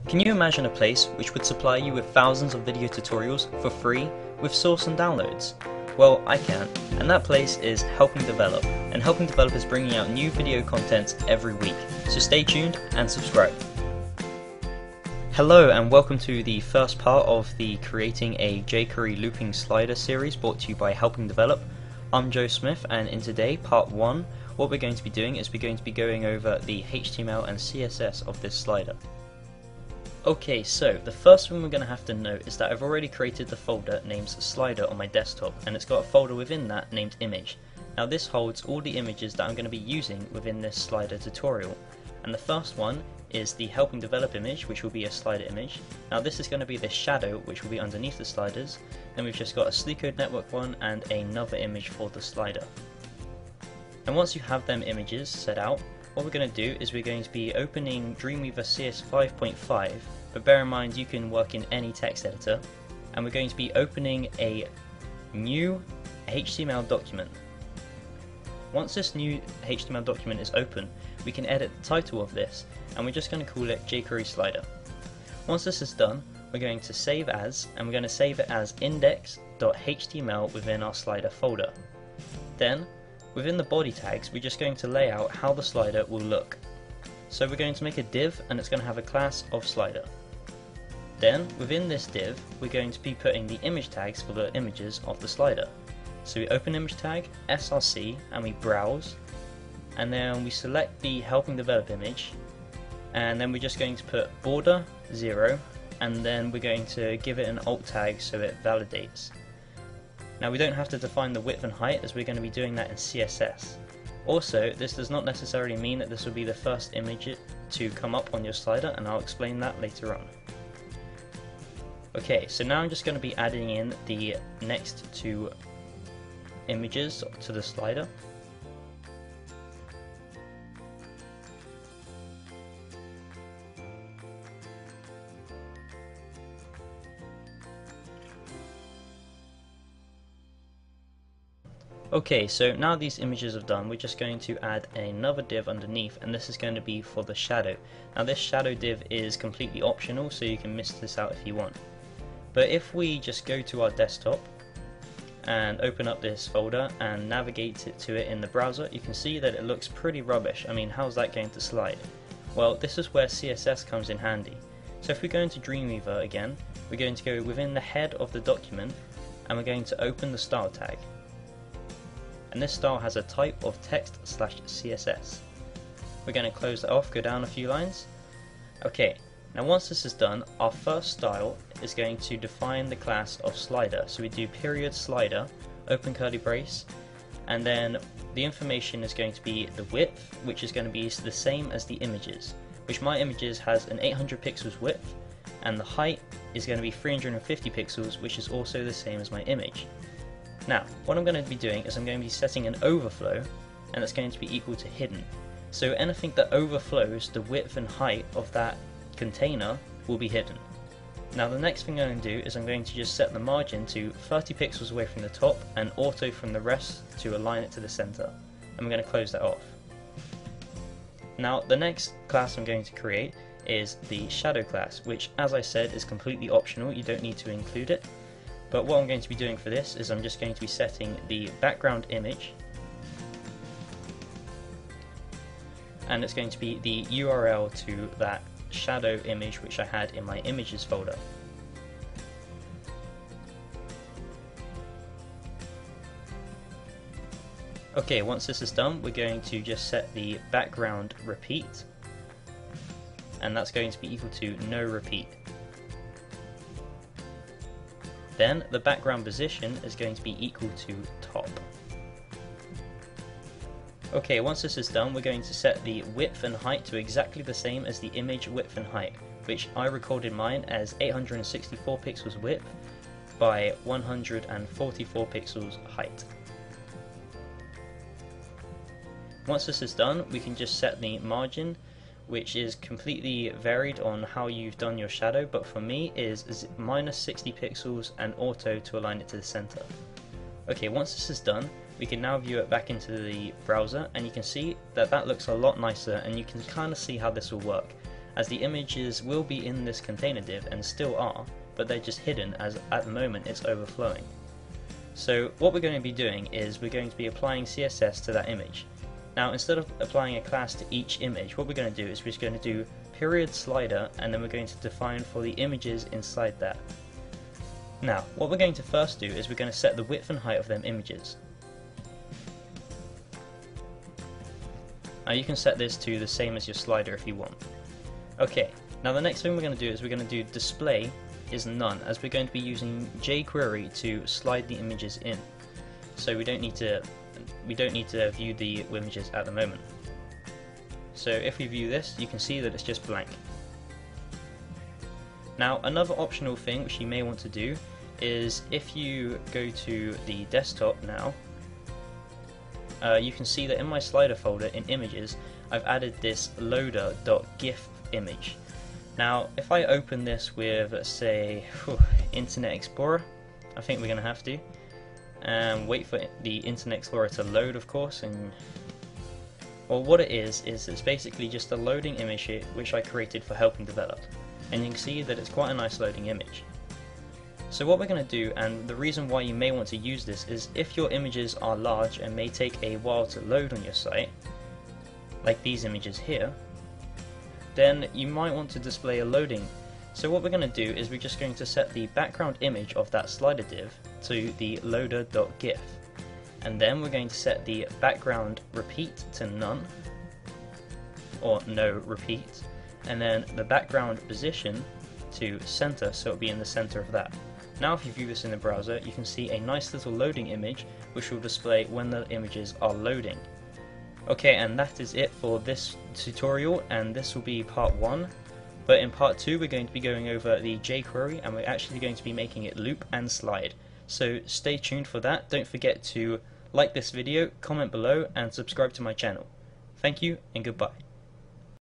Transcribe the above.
Can you imagine a place which would supply you with thousands of video tutorials for free with source and downloads? Well, I can, and that place is Helping Develop, and Helping Develop is bringing out new video content every week, so stay tuned and subscribe. Hello and welcome to the first part of the Creating a jQuery Looping Slider series brought to you by Helping Develop. I'm Joe Smith, and in today, part 1, what we're going to be doing is we're going to be going over the HTML and CSS of this slider. Okay, so the first thing we're going to have to note is that I've already created the folder named Slider on my desktop, and it's got a folder within that named Image. Now this holds all the images that I'm going to be using within this slider tutorial, and the first one is the Helping Develop image, which will be a slider image. Now this is going to be the shadow, which will be underneath the sliders. Then we've just got a Sleek Code Network one and another image for the slider. And once you have them images set out, what we're going to do is we're going to be opening Dreamweaver CS 5.5, but bear in mind you can work in any text editor, and we're going to be opening a new HTML document. Once this new HTML document is open, we can edit the title of this, and we're just going to call it jQuery Slider. Once this is done, we're going to save as, and we're going to save it as index.html within our slider folder. Then, within the body tags, we're just going to lay out how the slider will look. So we're going to make a div, and it's going to have a class of slider. Then, within this div, we're going to be putting the image tags for the images of the slider. So we open image tag, src, and we browse, and then we select the Helping Develop image, and then we're just going to put border 0, and then we're going to give it an alt tag so it validates. Now we don't have to define the width and height, as we're going to be doing that in CSS. Also, this does not necessarily mean that this will be the first image to come up on your slider, and I'll explain that later on. Okay, so now I'm just going to be adding in the next two images to the slider. Okay, so now these images are done, we're just going to add another div underneath, and this is going to be for the shadow. Now this shadow div is completely optional, so you can miss this out if you want. But if we just go to our desktop and open up this folder and navigate to it in the browser, you can see that it looks pretty rubbish. I mean, how's that going to slide? Well, this is where CSS comes in handy. So if we go into Dreamweaver again, we're going to go within the head of the document, and we're going to open the style tag. And this style has a type of text/CSS. We're going to close that off, go down a few lines. Okay, now once this is done, our first style is going to define the class of slider. So we do period slider, open curly brace, and then the information is going to be the width, which is going to be the same as the images, which my images has an 800 pixels width, and the height is going to be 350 pixels, which is also the same as my image. Now, what I'm going to be doing is I'm going to be setting an overflow, and it's going to be equal to hidden. So anything that overflows the width and height of that container will be hidden. Now the next thing I'm going to do is I'm going to just set the margin to 30 pixels away from the top and auto from the rest to align it to the center. And we're going to close that off. Now the next class I'm going to create is the shadow class, which, as I said, is completely optional. You don't need to include it. But what I'm going to be doing for this is I'm just going to be setting the background image, and it's going to be the URL to that shadow image which I had in my images folder. Okay, once this is done, we're going to just set the background repeat, and that's going to be equal to no repeat. Then the background position is going to be equal to top. Okay, once this is done, we're going to set the width and height to exactly the same as the image width and height, which I recorded mine as 864 pixels width by 144 pixels height. Once this is done, we can just set the margin, which is completely varied on how you've done your shadow, but for me is minus 60 pixels and auto to align it to the center. Okay, once this is done, we can now view it back into the browser, and you can see that that looks a lot nicer, and you can kind of see how this will work. as the images will be in this container div and still are, but they're just hidden as at the moment it's overflowing. So what we're going to be doing is we're going to be applying CSS to that image. Now instead of applying a class to each image, what we're going to do is we're just going to do period slider, and then we're going to define for the images inside that. Now what we're going to first do is we're going to set the width and height of them images. Now you can set this to the same as your slider if you want. Okay, now the next thing we're going to do is we're going to do display is none, as we're going to be using jQuery to slide the images in. So we don't need to view the images at the moment. So if we view this, you can see that it's just blank. Now another optional thing which you may want to do is if you go to the desktop now, you can see that in my slider folder in images I've added this loader.gif image. Now if I open this with, let's say, Internet Explorer, I think we're going to have to, and wait for the Internet Explorer to load, of course. And well, what it is it's basically just a loading image here which I created for helping develop, and you can see that it's quite a nice loading image. So what we're going to do, and the reason why you may want to use this, is if your images are large and may take a while to load on your site, like these images here, then you might want to display a loading. So what we're going to do is we're just going to set the background image of that slider div to the loader.gif, and then we're going to set the background repeat to none, or no repeat, and then the background position to center, so it'll be in the center of that. Now if you view this in the browser, you can see a nice little loading image which will display when the images are loading. Okay, and that is it for this tutorial, and this will be part 1. But in part 2 we're going to be going over the jQuery, and we're actually going to be making it loop and slide. So stay tuned for that. Don't forget to like this video, comment below, and subscribe to my channel. Thank you and goodbye.